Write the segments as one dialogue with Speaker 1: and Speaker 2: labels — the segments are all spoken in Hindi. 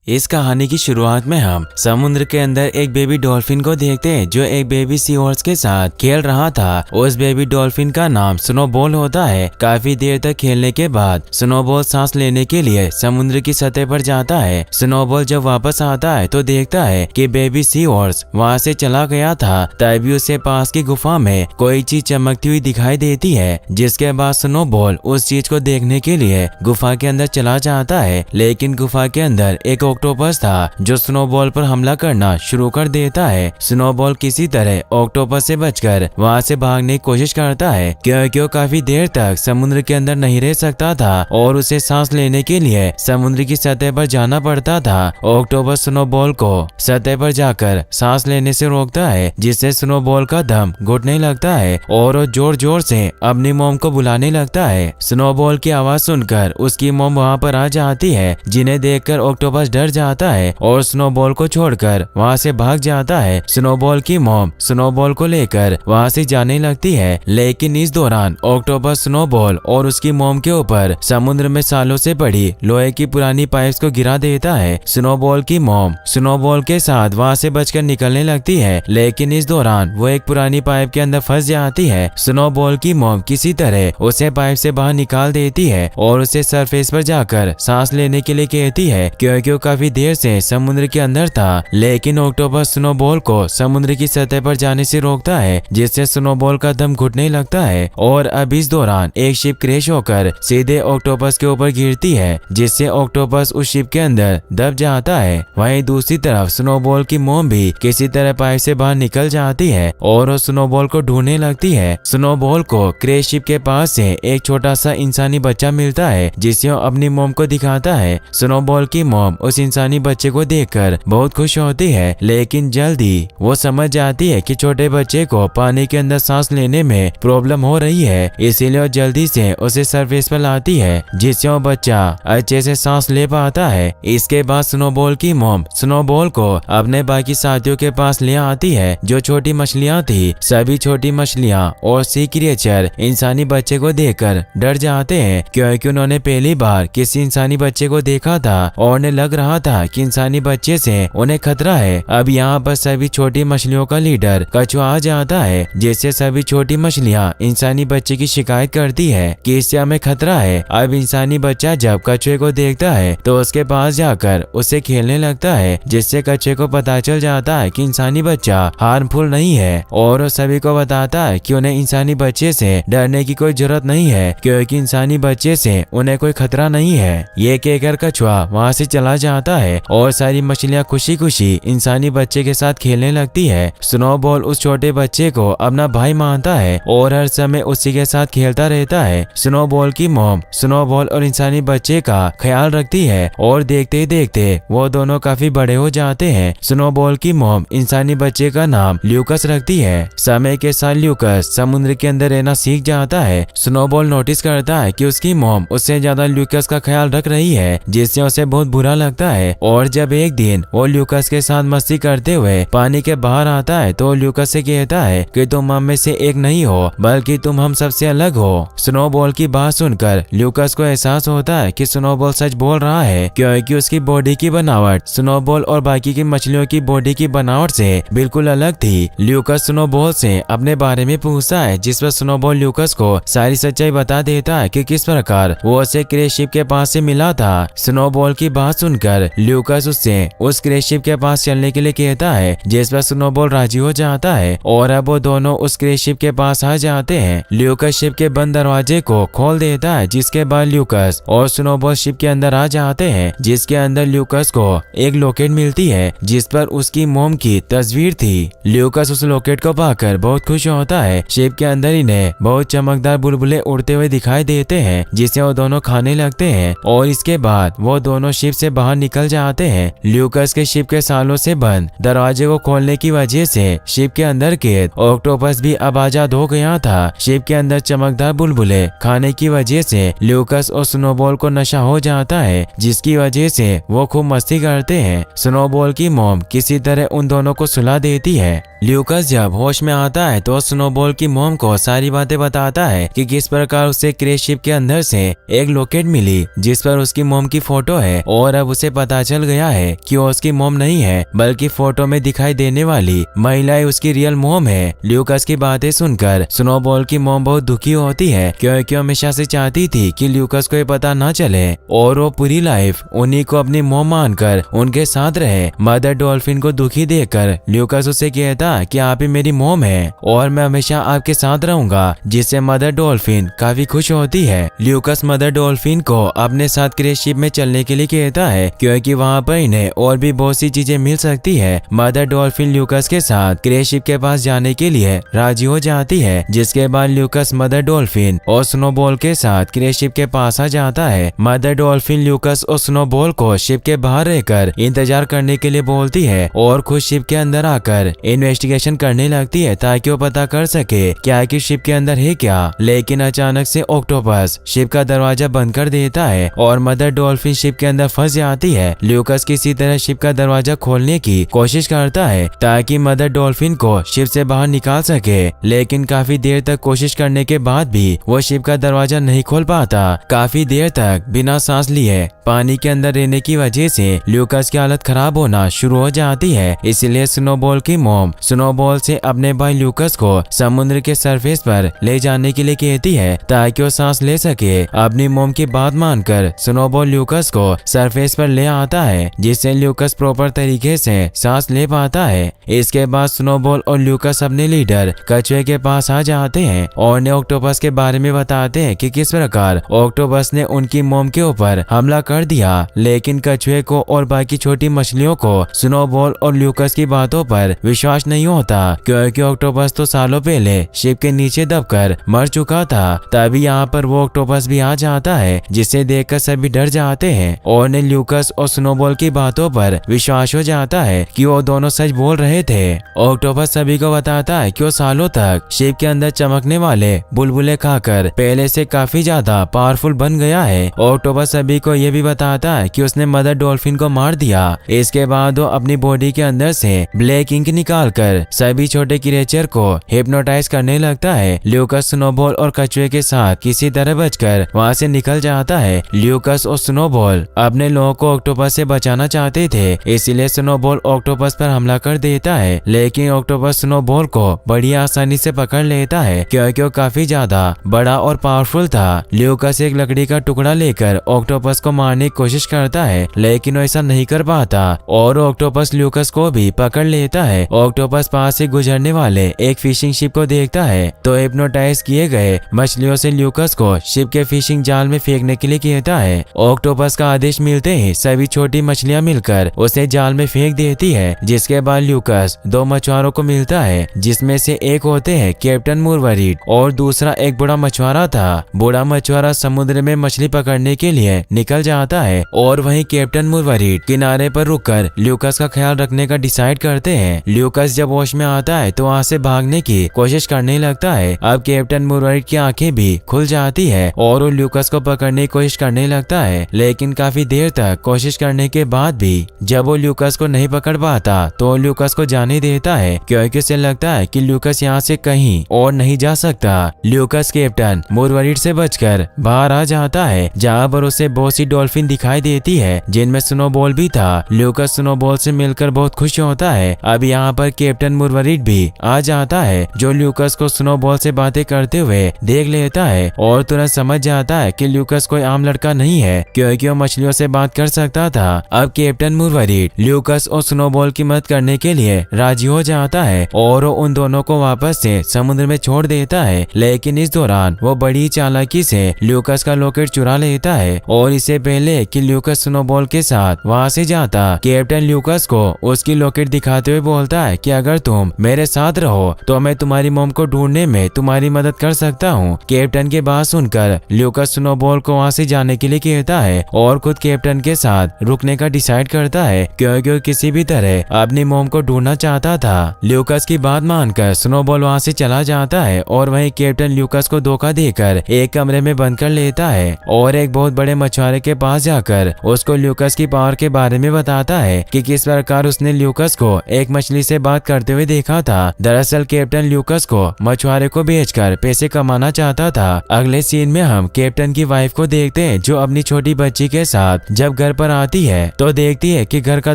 Speaker 1: इस कहानी की शुरुआत में हम समुद्र के अंदर एक बेबी डॉल्फिन को देखते हैं जो एक बेबी सी हॉर्स के साथ खेल रहा था। उस बेबी डॉल्फिन का नाम स्नोबॉल होता है। काफी देर तक खेलने के बाद स्नोबॉल सांस लेने के लिए समुद्र की सतह पर जाता है। स्नोबॉल जब वापस आता है तो देखता है कि बेबी सी हॉर्स वहाँ से चला गया था। तभी उसे पास की गुफा में कोई चीज चमकती हुई दिखाई देती है, जिसके बाद स्नोबॉल उस चीज को देखने के लिए गुफा के अंदर चला जाता है। लेकिन गुफा के अंदर एक ऑक्टोपस था जो स्नोबॉल पर हमला करना शुरू कर देता है। स्नोबॉल किसी तरह ऑक्टोपस से बचकर वहां से भागने की कोशिश करता है, क्योंकि वो काफी देर तक समुद्र के अंदर नहीं रह सकता था और उसे सांस लेने के लिए समुद्र की सतह पर जाना पड़ता था। ऑक्टोपस स्नोबॉल को सतह पर जाकर सांस लेने से रोकता है, जिससे स्नोबॉल का दम घुटने लगता है और वो जोर जोर से अपनी मॉम को बुलाने लगता है। स्नोबॉल की आवाज सुनकर उसकी मॉम वहाँ पर आ जाती है, जिन्हें देखकर ऑक्टोपस डर जाता है और स्नोबॉल को छोड़कर वहाँ से भाग जाता है। स्नोबॉल की मॉम स्नोबॉल को लेकर वहाँ से जाने लगती है, लेकिन इस दौरान ऑक्टोपस स्नोबॉल और उसकी मॉम के ऊपर समुद्र में सालों से पड़ी लोहे की पुरानी पाइप्स को गिरा देता है। स्नोबॉल की मॉम स्नोबॉल के साथ वहाँ से बचकर निकलने लगती है, लेकिन इस दौरान वो एक पुरानी पाइप के अंदर फंस जाती है। स्नोबॉल की मॉम किसी तरह उसे पाइप से बाहर निकाल देती है और उसे सरफेस पर जाकर सांस लेने के लिए कहती है, क्योंकि वो काफी देर से समुद्र के अंदर था। लेकिन ऑक्टोपस स्नोबॉल को समुद्र की सतह पर जाने से रोकता है, जिससे स्नोबॉल का दम घुटने लगता है। और अब इस दौरान एक शिप क्रैश होकर सीधे ऑक्टोपस के ऊपर गिरती है, जिससे ऑक्टोपस उस शिप के अंदर दब जाता है। वहीं दूसरी तरफ स्नोबॉल की मॉम भी किसी तरह पाइप से बाहर निकल जाती है और वो स्नोबॉल को ढूंढने लगती है। स्नोबॉल को क्रैश शिप के पास से एक छोटा सा इंसानी बच्चा मिलता है, जिसे वो अपनी मॉम को दिखाता है। स्नोबॉल की मॉम उस इंसानी बच्चे को देखकर बहुत खुश होती है, लेकिन जल्दी वो समझ जाती है कि छोटे बच्चे को पानी के अंदर सांस लेने में प्रॉब्लम हो रही है, इसीलिए वो जल्दी से उसे सरफेस पर लाती है, जिससे वो बच्चा अच्छे से सांस ले पाता है। इसके बाद स्नोबॉल की मॉम स्नोबॉल को अपने बाकी साथियों के पास ले आती है, जो छोटी मछलियां थी। सभी छोटी मछलियां और सी क्रिएचर इंसानी बच्चे को देखकर डर जाते हैं, क्योंकि उन्होंने पहली बार किसी इंसानी बच्चे को देखा था और उन्हें लग रहा था कि इंसानी बच्चे से उन्हें खतरा है। अब यहाँ पर सभी छोटी मछलियों का लीडर कछुआ आ जाता है, जिससे सभी छोटी मछलियाँ इंसानी बच्चे की शिकायत करती है कि इससे हमें खतरा है। अब इंसानी बच्चा जब कछुए को देखता है तो उसके पास जाकर उससे खेलने लगता है, जिससे कछुए को पता चल जाता है कि इंसानी बच्चा हार्मफुल नहीं है और वो सभी को बताता है कि उन्हें इंसानी बच्चे से डरने की कोई जरूरत नहीं है, क्योंकि इंसानी बच्चे से उन्हें कोई खतरा नहीं है। ये कहकर कछुआ वहाँ से चला जाता है और सारी मछलियाँ खुशी खुशी इंसानी बच्चे के साथ खेलने लगती है। स्नोबॉल उस छोटे बच्चे को अपना भाई मानता है और हर समय उसी के साथ खेलता रहता है। स्नोबॉल की मॉम स्नोबॉल और इंसानी बच्चे का ख्याल रखती है और देखते देखते वो दोनों काफी बड़े हो जाते हैं। स्नोबॉल की मॉम इंसानी बच्चे का नाम ल्यूकस रखती है। समय के साथ ल्यूकस समुद्र के अंदर रहना सीख जाता है। स्नोबॉल नोटिस करता है कि उसकी मॉम उससे ज्यादा ल्यूकस का ख्याल रख रही है, जिससे उसे बहुत बुरा लगता है। और जब एक दिन वो ल्यूकस के साथ मस्ती करते हुए पानी के बाहर आता है तो ल्यूकस से कहता है कि तुम हम में से एक नहीं हो, बल्कि तुम हम सबसे अलग हो। स्नोबॉल की बात सुनकर ल्यूकस को एहसास होता है कि स्नोबॉल सच बोल रहा है, क्योंकि उसकी बॉडी की बनावट स्नोबॉल और बाकी की मछलियों की बॉडी की बनावट से बिल्कुल अलग थी। ल्यूकस स्नोबॉल से अपने बारे में पूछता है, जिस पर स्नोबॉल ल्यूकस को सारी सच्चाई बता देता है कि किस प्रकार वो उसे क्रैश शिप के पास से मिला था। स्नोबॉल की बात सुनकर ल्यूकस उससे उस क्रैश शिप के पास चलने के लिए कहता है, जिस पर स्नोबॉल राजी हो जाता है और अब वो दोनों उस क्रैश शिप के पास आ जाते हैं। ल्यूकस शिप के बंद दरवाजे को खोल देता है, जिसके बाद ल्यूकस और स्नोबॉल शिप के अंदर आ जाते हैं, जिसके अंदर ल्यूकस को एक लॉकेट मिलती है जिस पर उसकी मॉम की तस्वीर थी। ल्यूकस उस लॉकेट को पाकर बहुत खुश होता है। शिप के अंदर इन्हें बहुत चमकदार बुलबुले उड़ते हुए दिखाई देते हैं, जिसे वो दोनों खाने लगते हैं और इसके बाद वो दोनों शिप से बाहर निकल जाते हैं। ल्यूकस के शिप के सालों से बंद दरवाजे को खोलने की वजह से शिप के अंदर कैद ऑक्टोपस भी अब आजाद हो गया था। शिप के अंदर चमकदार बुलबुले खाने की वजह से ल्यूकस और स्नोबॉल को नशा हो जाता है, जिसकी वजह से वो खूब मस्ती करते हैं। स्नोबॉल की मॉम किसी तरह उन दोनों को सुला देती है। ल्यूकस जब होश में आता है तो स्नोबॉल की मॉम को सारी बातें बताता है कि किस प्रकार उसे क्रैश शिप के अंदर से एक लॉकेट मिली, जिस पर उसकी मॉम की फोटो है और अब उसे पता चल गया है कि वो उसकी मॉम नहीं है बल्कि फोटो में दिखाई देने वाली महिला उसकी रियल मॉम है। ल्यूकास की बातें सुनकर स्नोबॉल की मॉम बहुत दुखी होती है क्योंकि हमेशा से चाहती थी कि ल्यूकास को ये पता न चले और वो पूरी लाइफ उन्हीं को अपनी मॉम मानकर उनके साथ रहे। मदर डॉल्फिन को दुखी देखकर ल्यूकास उससे कहता कि आप ही मेरी मॉम है और मैं हमेशा आपके साथ रहूंगा, जिससे मदर डॉल्फिन काफी खुश होती है। ल्यूकास मदर डॉल्फिन को अपने साथ क्रेज शिप में चलने के लिए कहता है क्योंकि वहाँ पर इन्हें और भी बहुत सी चीजें मिल सकती है। मदर डॉल्फिन ल्यूकास के साथ क्रेज शिप के पास जाने के लिए राजी हो जाती है, जिसके बाद ल्यूकास मदर डॉल्फिन और स्नोबॉल के साथ क्रेज शिप के पास आ जाता है। मदर डॉल्फिन ल्यूकास और स्नोबॉल को शिप के बाहर रहकर इंतजार करने के लिए बोलती है और खुद शिप के अंदर आकर इन्वेस्टिगेशन करने लगती है ताकि वो पता कर सके क्या कि शिप के अंदर है क्या। लेकिन अचानक से ऑक्टोपस शिप का दरवाजा बंद कर देता है और मदर डॉल्फिन शिप के अंदर फंस जाती है। ल्यूकास किसी तरह शिप का दरवाजा खोलने की कोशिश करता है ताकि मदर डॉल्फिन को शिप से बाहर निकाल सके, लेकिन काफी देर तक कोशिश करने के बाद भी वो शिप का दरवाजा नहीं खोल पाता। काफी देर तक बिना सांस लिए पानी के अंदर रहने की वजह से ल्यूकास की हालत खराब होना शुरू हो जाती है। इसलिए स्नोबॉल की मॉम स्नोबॉल से अपने भाई ल्यूकास को समुद्र के सरफेस पर ले जाने के लिए कहती है ताकि वो सांस ले सके। अपनी मॉम की बात मानकर स्नोबॉल ल्यूकास को सरफेस पर ले आता है, जिससे ल्यूकास प्रॉपर तरीके से सांस ले पाता है। इसके बाद स्नोबॉल और ल्यूकास अपने लीडर कछुए के पास आ जाते हैं और उन्हें ऑक्टोपस के बारे में बताते हैं कि किस प्रकार ऑक्टोपस ने उनकी मॉम के ऊपर हमला कर दिया। लेकिन कछुए को और बाकी छोटी मछलियों को स्नोबॉल और ल्यूकास की बातों पर विश्वास नहीं होता क्योंकि ऑक्टोपस तो सालों पहले शिप के नीचे दबकर मर चुका था। तभी यहाँ पर वो ऑक्टोपस भी आ जाता है, जिसे देखकर सभी डर जाते हैं और उन्हें ल्यूकास और स्नोबॉल की बातों पर विश्वास हो जाता है कि वो दोनों सच बोल रहे थे। ऑक्टोपस सभी को बताता है कि वो सालों तक शिप के अंदर चमकने वाले बुलबुले खाकर पहले से काफी ज्यादा पावरफुल बन गया है। ऑक्टोपस सभी को ये भी बताता है कि उसने मदर डॉल्फिन को मार दिया। इसके बाद वो अपनी बॉडी के अंदर से ब्लैक इंक निकालकर सभी छोटे क्रिएचर को हिप्नोटाइज करने लगता है। ल्यूकास स्नोबॉल और कछुए के साथ किसी तरह बचकर वहाँ से निकल जाता है। ल्यूकास और स्नोबॉल अपने लोगों को ऑक्टोपस से बचाना चाहते थे, इसलिए स्नोबॉल ऑक्टोपस पर हमला कर देता है, लेकिन ऑक्टोपस स्नोबॉल को बड़ी आसानी से पकड़ लेता है क्योंकि वो काफी ज्यादा बड़ा और पावरफुल था। ल्यूकास एक लकड़ी का टुकड़ा लेकर ऑक्टोपस को मारने की कोशिश करता है, लेकिन वो ऐसा नहीं कर पाता और ऑक्टोपस ल्यूकास को भी पकड़ लेता है। ऑक्टोपस पास से गुजरने वाले एक फिशिंग शिप को देखता है तो हिप्नोटाइज किए गए मछलियों से ल्यूकास को शिप के फिशिंग जाल में फेंकने के लिए कहता है। ऑक्टोपस का आदेश मिलते ही सभी छोटी मछलियां मिलकर उसे जाल में फेंक देती है, जिसके बाद ल्यूकास दो मछुआरों को मिलता है, जिसमें से एक होते हैं कैप्टन मुरवरीड और दूसरा एक बूढ़ा मछुआरा था। बूढ़ा मछुआरा समुद्र में मछली पकड़ने के लिए निकल जाता है और वहीं कैप्टन मुरवरीड किनारे पर रुककर ल्यूकास का ख्याल रखने का डिसाइड करते हैं। ल्यूकास जब होश में आता है तो वहाँ से भागने की कोशिश करने लगता है। अब कैप्टन मुरवरीड की आंखें भी खुल जाती है और वो ल्यूकास को पकड़ने की कोशिश करने लगता है, लेकिन काफी देर तक कोशिश करने के बाद भी जब वो ल्यूकास को नहीं पकड़ पाता तो ल्यूकास को जाने देता है क्योंकि उसे लगता है कि ल्यूकास यहाँ से कहीं और नहीं जा सकता। ल्यूकास कैप्टन मुरवरीड से बचकर बाहर आ जाता है, जहाँ पर उसे बहुत सी डॉल्फिन दिखाई देती है जिनमें स्नोबॉल भी था। ल्यूकास स्नोबॉल से मिलकर बहुत खुश होता है। अब यहाँ पर कैप्टन मुरवरीड भी आ जाता है, जो ल्यूकास को स्नोबॉल से बातें करते हुए देख लेता है और तुरंत समझ जाता है कि ल्यूकास कोई आम लड़का नहीं है क्योंकि वो मछलियों से बात कर सकता था। अब कैप्टन मुरवरीड ल्यूकास और स्नोबॉल की मदद करने के लिए राजी हो जाता है और वो उन दोनों को वापस से समुद्र में छोड़ देता है, लेकिन इस दौरान वो बड़ी चालाकी से ल्यूकास का लॉकेट चुरा लेता है और इससे पहले कि ल्यूकास स्नोबॉल के साथ वहाँ से जाता, कैप्टन ल्यूकास को उसकी लॉकेट दिखाते हुए बोलता है कि अगर तुम मेरे साथ रहो तो मैं तुम्हारी मॉम को ढूंढने में तुम्हारी मदद कर सकता हूँ। कैप्टन की बात सुनकर ल्यूकास स्नोबॉल को वहाँ से जाने के लिए कहता है और खुद कैप्टन के साथ रुकने का डिसाइड करता है क्योंकि वो किसी भी तरह अपनी मॉम को ढूंढना चाहता था। ल्यूकास की बात मानकर स्नोबॉल वहाँ से चला जाता है और वहीं कैप्टन ल्यूकास को धोखा देकर एक कमरे में बंद कर लेता है और एक बहुत बड़े मछुआरे के पास जाकर उसको ल्यूकास की पावर के बारे में बताता है कि किस प्रकार उसने ल्यूकास को एक मछली से बात करते हुए देखा था। दरअसल कैप्टन ल्यूकास को मछुआरे को बेचकर पैसे कमाना चाहता था। अगले सीन में हम कैप्टन की वाइफ को देखते हैं जो अपनी छोटी बच्ची के साथ जब घर पर आती है तो देखती है कि घर का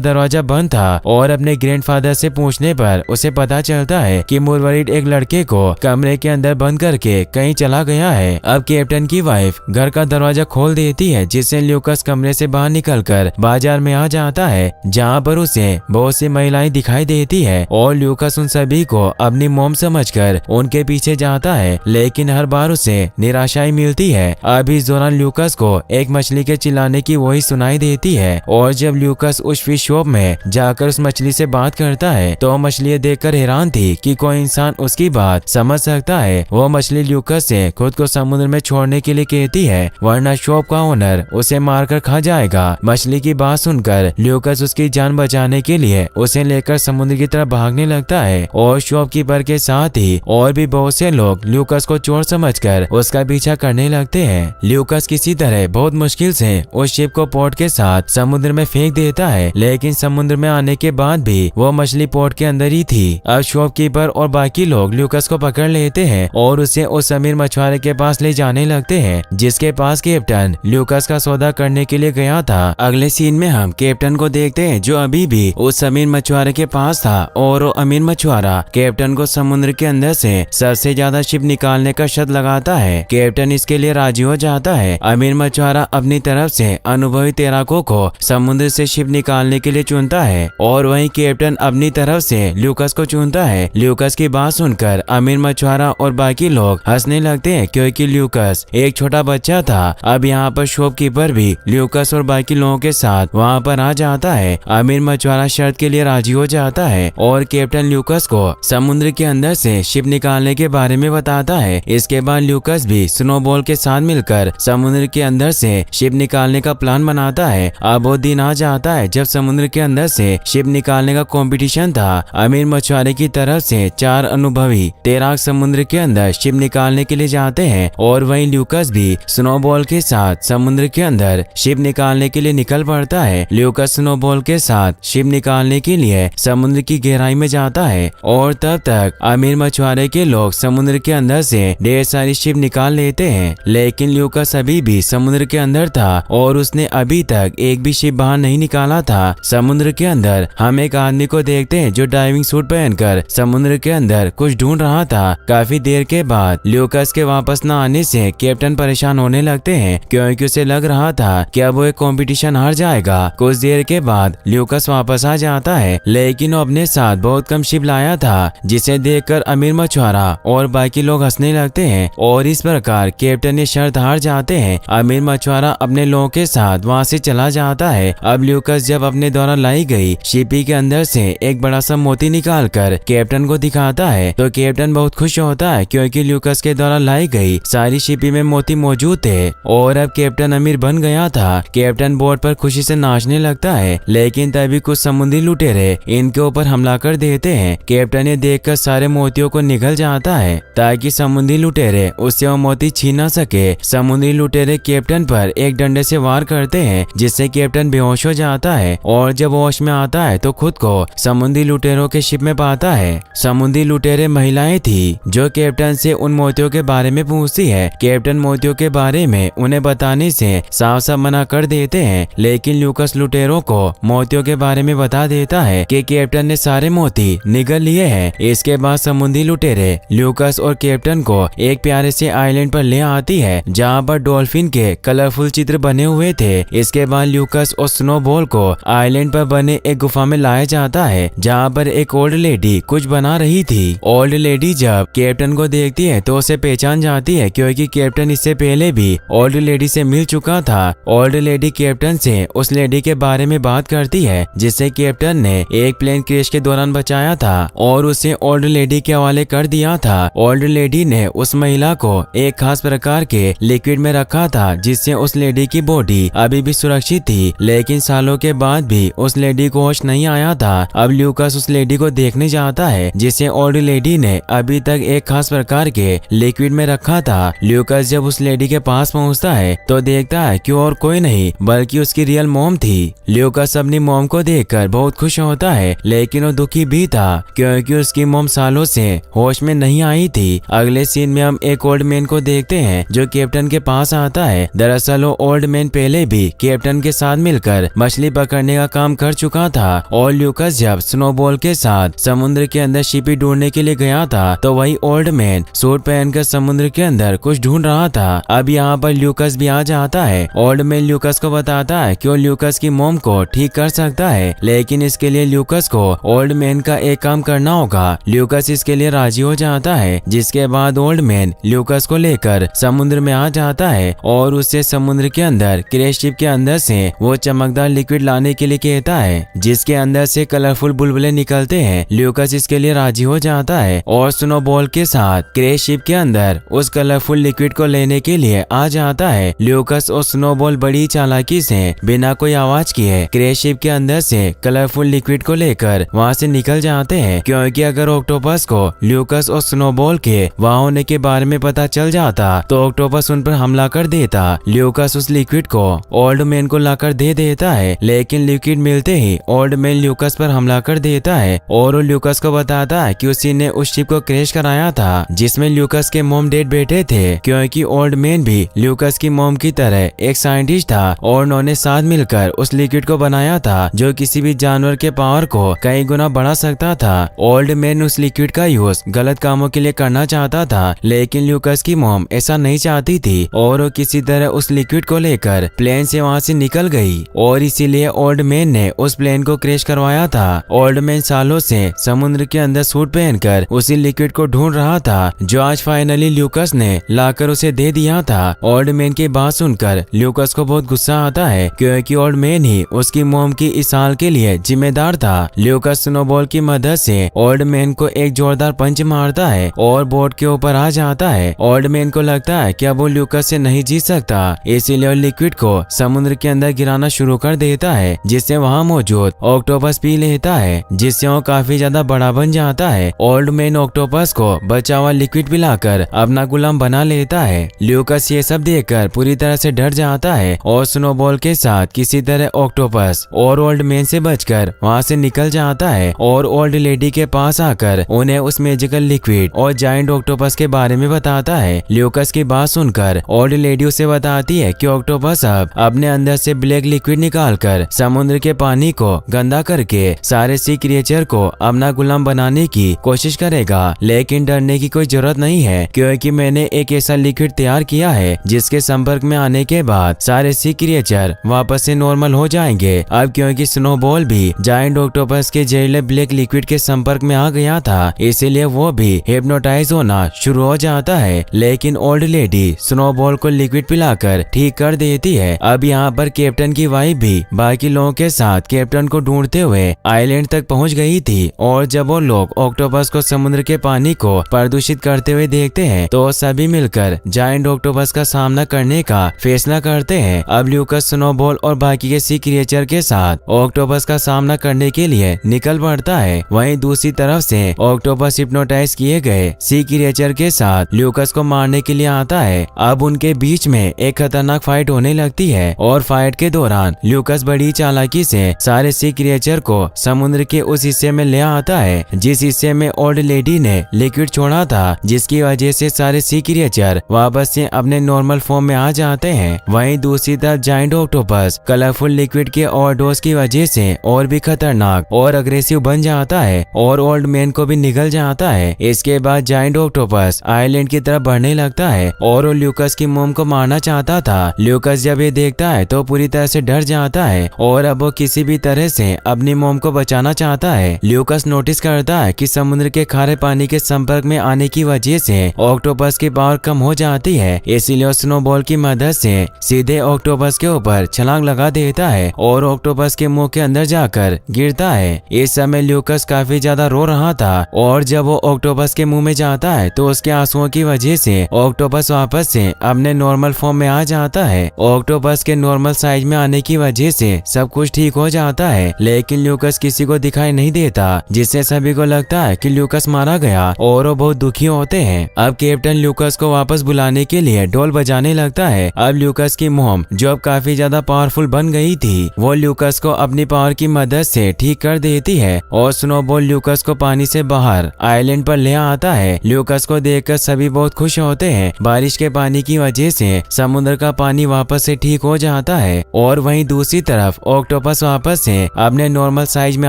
Speaker 1: दरवाजा बंद था और अपने ग्रैंडफादर से पूछने पर उसे पता चलता है कि मुरवरीड एक लड़के को कमरे के अंदर बंद करके कहीं चला गया है। अब कैप्टन की वाइफ घर का दरवाजा खोल देती है, जिससे ल्यूकास कमरे से बाहर निकलकर बाजार में आ जाता है, जहाँ पर उसे बहुत सी महिलाएं दिखाई देती है और ल्यूकास उन सभी को अपनी मॉम समझकर उनके पीछे जाता है, लेकिन हर बार उसे निराशा ही मिलती है। अब इस दौरान ल्यूकास को एक मछली के चिल्लाने की वही सुनाई देती है और जब ल्यूकास उस फिश शॉप में जाकर उस मछली से बात करता है तो मछली देखकर हैरान थी कि कोई इंसान उसकी बात समझ सकता है। वो मछली ल्यूकास से खुद को समुद्र में छोड़ने के लिए कहती है, वरना शॉप का ओनर उसे मारकर खा जाएगा। मछली की बात सुनकर ल्यूकास उसकी जान बचाने के लिए उसे लेकर समुद्र की तरफ भागने लगता है और शॉपकीपर के साथ ही और भी बहुत से लोग ल्यूकास को चोर समझकर उसका पीछा करने लगते हैं। ल्यूकास किसी तरह बहुत मुश्किल से उस शिप को पोर्ट के साथ समुद्र में फेंक देता है, लेकिन समुद्र में आने के बाद भी वो मछली पोर्ट के अंदर ही थी। अब शॉपकीपर और बाकी लोग ल्यूकास को पकड़ लेते हैं और उसे उस अमीर मछुआरे के पास ले जाने लगते हैं, जिसके पास कैप्टन ल्यूकास का सौदा करने के लिए गया था। अगले सीन में हम कैप्टन को देखते हैं जो अभी भी उस अमीर मछुआरे के पास था और वो अमीर मछुआरा कैप्टन को समुद्र के अंदर से सबसे ज्यादा शिप निकालने का शर्त लगाता है। कैप्टन इसके लिए राजी हो जाता है। अमीर मछुआरा अपनी तरफ से अनुभवी तैराकों को समुद्र से शिप निकालने के लिए चुनता है और वहीं कैप्टन अपनी तरफ से ल्यूकास को चुनता है। ल्यूकास की बात सुनकर अमीर मछुआरा और बाकी लोग हंसने लगते हैं, क्योंकि ल्यूकास एक छोटा बच्चा था। अब यहाँ पर शॉपकीपर भी ल्यूकास और बाकी लोगों के साथ वहाँ पर आ जाता है। अमीर मछुआरा शर्त के लिए राजी हो जाता है और कैप्टन ल्यूकास को समुद्र के अंदर से शिप निकालने के बारे में बताता है। इसके बाद ल्यूकास भी स्नोबॉल के साथ मिलकर समुद्र के अंदर से शिप निकालने का प्लान बनाता है। अब वो दिन आ जाता है जब समुद्र के अंदर से शिप निकालने का कंपटीशन था। अमीर मछुआरे की तरफ से 4 अनुभवी तैराक समुद्र के अंदर शिप निकालने के लिए जाते हैं और वहीं ल्यूकास भी स्नोबॉल के साथ समुद्र के अंदर शिप निकालने के लिए निकल पड़ता है। ल्यूकास स्नोबॉल के साथ शिप निकालने के लिए समुद्र की गहराई में जाता है और तब तक अमीर मछुआरे के लोग समुद्र के अंदर से ढेर सारी शिप निकाल लेते हैं, लेकिन ल्यूकास अभी भी समुद्र के अंदर था और उसने अभी तक एक भी शिप बाहर नहीं निकाला था। समुद्र के अंदर हम एक आदमी को देखते हैं जो डाइविंग सूट पहनकर समुद्र के अंदर कुछ ढूंढ रहा था। काफी देर के बाद ल्यूकास के वापस न आने से कैप्टन परेशान होने लगते हैं, क्योंकि उसे लग रहा था कि अब वो एक कंपटीशन हार जाएगा। कुछ देर के बाद ल्यूकास वापस आ जाता है, लेकिन वो अपने साथ बहुत कम शिप लाया था, जिसे देखकर अमीर मछुआरा और बाकी लोग हंसने लगते हैं और इस प्रकार कैप्टन ने शर्त हार जाते हैं। अमीर मछुआरा अपने लोगों के साथ वहाँ से चला जाता है। अब ल्यूकास जब अपने द्वारा लाई गई शिपी के अंदर से एक बड़ा सा मोती निकालकर कैप्टन को दिखाता है तो कैप्टन बहुत खुश होता है, क्योंकि ल्यूकास के द्वारा लाई गई सारी शिपी में मोती मौजूद थे और अब कैप्टन अमीर बन गया था। कैप्टन बोट पर खुशी से नाचने लगता है, लेकिन तभी कुछ समुद्री लुटेरे इनके ऊपर हमला कर देते हैं। कैप्टन ये देखकर सारे मोतियों को निगल जाता है ताकि समुद्री लुटेरे उससे वो मोती छीन न सके। समुद्री लुटेरे कैप्टन पर एक डंडे से वार करते हैं, जिससे कैप्टन बेहोश हो जाता है और जब होश में आता है तो खुद को समुद्री लुटेरों के शिप में पाता है। समुद्री लुटेरे महिलाएं थी जो कैप्टन से उन मोतियों के बारे में पूछती है। कैप्टन मोतियों के बारे में उन्हें बताने से साफ साफ मना कर देते हैं, लेकिन ल्यूकास लुटेरों को मोतियों के बारे में बता देता है कि कैप्टन ने सारे मोती निगल लिए हैं। इसके बाद समुद्री लुटेरे ल्यूकास और कैप्टन को एक प्यारे से आइलैंड पर ले आती है, जहाँ पर डॉल्फिन के कलरफुल चित्र बने हुए थे। इसके बाद ल्यूकास और स्नोबॉल को आइलैंड पर बने एक गुफा में लाया जाता है, जहाँ पर एक ओल्ड लेडी कुछ बना रही थी। ओल्ड लेडी जब कैप्टन को देखती है तो उसे पहचान जाती है, क्योंकि कैप्टन इससे पहले भी ओल्ड लेडी से मिल चुका था। ओल्ड लेडी कैप्टन से उस लेडी के बारे में बात करती है जिसे कैप्टन ने एक प्लेन क्रैश के दौरान बचाया था और उसे ओल्ड लेडी के हवाले कर दिया था। ओल्ड लेडी ने उस महिला को एक खास प्रकार के लिक्विड में रखा था, जिससे उस लेडी की बॉडी अभी भी सुरक्षित थी, लेकिन सालों के बाद भी उस लेडी को होश नहीं आया था। अब ल्यूकास उस लेडी को देखने जाता है जिसे ओल्ड लेडी ने अभी तक एक खास प्रकार के लिक्विड में रखा था। ल्यूकास जब उस लेडी के पास पहुंचता है तो देखता है कि और कोई नहीं बल्कि उसकी रियल मॉम थी। ल्यूकास अपनी मॉम को देखकर बहुत खुश होता है, लेकिन वो दुखी भी था, क्योंकि उसकी मॉम सालों से होश में नहीं आई थी। अगले सीन में हम एक ओल्ड मैन को देखते हैं जो कैप्टन के पास आता है। दरअसल वो ओल्ड मैन पहले भी कैप्टन कैप्टन के साथ मिलकर मछली पकड़ने का काम कर चुका था और ल्यूकस जब स्नोबॉल के साथ समुद्र के अंदर शिपी ढूंढने के लिए गया था तो वही ओल्ड मैन सूट पहनकर समुद्र के अंदर कुछ ढूंढ रहा था। अब यहाँ पर ल्यूकस भी आ जाता है। ओल्ड मैन ल्यूकस को बताता है कि वो ल्यूकस की मोम को ठीक कर सकता है, लेकिन इसके लिए ल्यूकस को ओल्ड मैन का एक काम करना होगा। ल्यूकस इसके लिए राजी हो जाता है, जिसके बाद ओल्ड मैन ल्यूकस को लेकर समुद्र में आ जाता है और उससे समुद्र के अंदर क्रेश शिप के अंदर से वो चमकदार लिक्विड लाने के लिए कहता है, जिसके अंदर से कलरफुल बुलबुले निकलते हैं। ल्यूकस इसके लिए राजी हो जाता है और स्नोबॉल के साथ क्रेश शिप के अंदर उस कलरफुल लिक्विड को लेने के लिए आ जाता है। ल्यूकस और स्नोबॉल बड़ी चालाकी से बिना कोई आवाज किए क्रेश शिप के अंदर से कलरफुल लिक्विड को लेकर वहाँ से निकल जाते हैं, क्योंकि अगर ऑक्टोपस को ल्यूकस और स्नोबॉल के वहाँ होने के बारे में पता चल जाता तो ऑक्टोपस उन पर हमला कर देता। ल्यूकस उस लिक्विड को ओल्ड मैन को लाकर दे देता है, लेकिन लिक्विड मिलते ही ओल्ड मैन ल्यूकस पर हमला कर देता है और वो ल्यूकस को बताता है कि उसी ने उस शिप को क्रैश कराया था जिसमें ल्यूकस के मॉम डेड बैठे थे, क्योंकि ओल्ड मैन भी ल्यूकस की मॉम की तरह एक साइंटिस्ट था और उन्होंने साथ मिलकर उस लिक्विड को बनाया था जो किसी भी जानवर के पावर को कई गुना बढ़ा सकता था। ओल्ड मैन उस लिक्विड का यूज गलत कामों के लिए करना चाहता था, लेकिन ल्यूकस की मॉम ऐसा नहीं चाहती थी और वो किसी तरह उस लिक्विड को लेकर प्लेन से वहाँ से निकल गई और इसीलिए ओल्ड मैन ने उस प्लेन को क्रैश करवाया था। ओल्ड मैन सालों से समुद्र के अंदर सूट पहनकर उसी लिक्विड को ढूंढ रहा था, जो आज फाइनली ल्यूकस ने लाकर उसे दे दिया था। ओल्ड मैन की बात सुनकर ल्यूकस को बहुत गुस्सा आता है, क्योंकि ओल्ड मैन ही उसकी मॉम की इस हाल के लिए जिम्मेदार था। ल्यूकस स्नोबॉल की मदद से ओल्ड मैन को एक जोरदार पंच मारता है और बोट के ऊपर आ जाता है। ओल्ड मैन को लगता है कि अब वो ल्यूकस से नहीं जीत सकता, इसीलिए वो लिक्विड को समुद्र के अंदर गिराना शुरू कर देता है, जिससे वहाँ मौजूद ऑक्टोपस पी लेता है, जिससे वो काफी ज्यादा बड़ा बन जाता है। ओल्ड मैन ऑक्टोपस को बचा हुआ लिक्विड पिलाकर अपना गुलाम बना लेता है। ल्यूकस ये सब देखकर पूरी तरह से डर जाता है और स्नोबॉल के साथ किसी तरह ऑक्टोपस और ओल्ड मैन से बचकर वहाँ से निकल जाता है और ओल्ड लेडी के पास आकर उन्हें उस मैजिकल लिक्विड और जायंट ऑक्टोपस के बारे में बताता है। ल्यूकस की बात सुनकर ओल्ड लेडी उसे बताती है कि ऑक्टोपस अब अपने अंदर से ब्लैक लिक्विड निकालकर समुद्र के पानी को गंदा करके सारे सी क्रिएचर को अपना गुलाम बनाने की कोशिश करेगा, लेकिन डरने की कोई जरूरत नहीं है, क्योंकि मैंने एक ऐसा लिक्विड तैयार किया है जिसके संपर्क में आने के बाद सारे सी क्रिएचर वापस से नॉर्मल हो जाएंगे। अब क्योंकि स्नोबॉल भी जायंट ऑक्टोपस के जहरीले ब्लैक लिक्विड के संपर्क में आ गया था, इसीलिए वो भी हिप्नोटाइज होना शुरू हो जाता है, लेकिन ओल्ड लेडी स्नोबॉल को लिक्विड पिलाकर ठीक कर देती है। अब यहाँ पर कैप्टन की वाइफ भी बाकी लोगों के साथ कैप्टन को ढूंढते हुए आइलैंड तक पहुँच गई थी और जब वो लोग ऑक्टोपस को समुद्र के पानी को प्रदूषित करते हुए देखते हैं तो सभी मिलकर जायंट ऑक्टोपस का सामना करने का फैसला करते हैं। अब ल्यूकस स्नोबॉल और बाकी के सी क्रिएचर के साथ ऑक्टोपस का सामना करने के लिए निकल पड़ता है। वहीं दूसरी तरफ से ऑक्टोपस हिप्नोटाइज किए गए सी क्रिएचर के साथ ल्यूकस को मारने के लिए आता है। अब उनके बीच में एक खतरनाक फाइट होने लगती है और फाइट के दौरान ल्यूकस बड़ी चालाकी से सारे सी क्रिएचर को समुद्र के उस हिस्से में ले आता है जिस हिस्से में ओल्ड लेडी ने लिक्विड छोड़ा था, जिसकी वजह से सारे सी क्रिएचर वापस से अपने नॉर्मल फॉर्म में आ जाते हैं। वहीं दूसरी तरफ जायंट ऑक्टोपस कलरफुल लिक्विड के ओवरडोज की वजह से और भी खतरनाक और अग्रेसिव बन जाता है और ओल्ड मैन को भी निगल जाता है। इसके बाद जायंट ऑक्टोपस आइलैंड की तरफ बढ़ने लगता है और वो ल्यूकस की मोम को मारना चाहता था। ल्यूकस जब ये देखता है तो पूरी तरह से डर जाता है और अब वो किसी भी तरह से अपनी मोम को बचाना चाहता है। ल्यूकस नोटिस करता है कि समुद्र के खारे पानी के संपर्क में आने की वजह से ऑक्टोपस की पावर कम हो जाती है, इसीलिए स्नोबॉल की मदद से सीधे ऑक्टोपस के ऊपर छलांग लगा देता है और ऑक्टोपस के मुंह के अंदर जाकर गिरता है। इस समय ल्यूकस काफी ज्यादा रो रहा था और जब वो ऑक्टोपस के मुंह में जाता है तो उसके आंसुओं की वजह से ऑक्टोपस वापस से अपने नॉर्मल फॉर्म में आ जाता है। ऑक्टोपस के नॉर्मल साइज में आने की वजह से सब कुछ ठीक हो जाता है, लेकिन ल्यूकस किसी को दिखाई नहीं देता, जिससे सभी को लगता है कि ल्यूकस मारा गया और वो बहुत दुखी होते हैं। अब कैप्टन ल्यूकस को वापस बुलाने के लिए ढोल बजाने लगता है। अब ल्यूकस की मोम जो अब काफी ज्यादा पावरफुल बन गई थी, वो ल्यूकस को अपनी पावर की मदद से ठीक कर देती है और स्नोबॉल ल्यूकस को पानी से बाहर आइलैंड पर ले आता है। ल्यूकस को देखकर सभी बहुत खुश होते हैं। बारिश के पानी की वजह से समुद्र का पानी वापस से ठीक हो जाता है और वहीं दूसरी तरफ ऑक्टोपस वापस से अपने नॉर्मल साइज में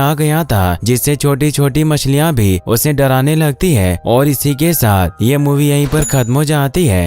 Speaker 1: आ गया था, जिससे छोटी छोटी मछलियां भी उसे डराने लगती है। और इसी के साथ ये मूवी यहीं पर खत्म हो जाती है।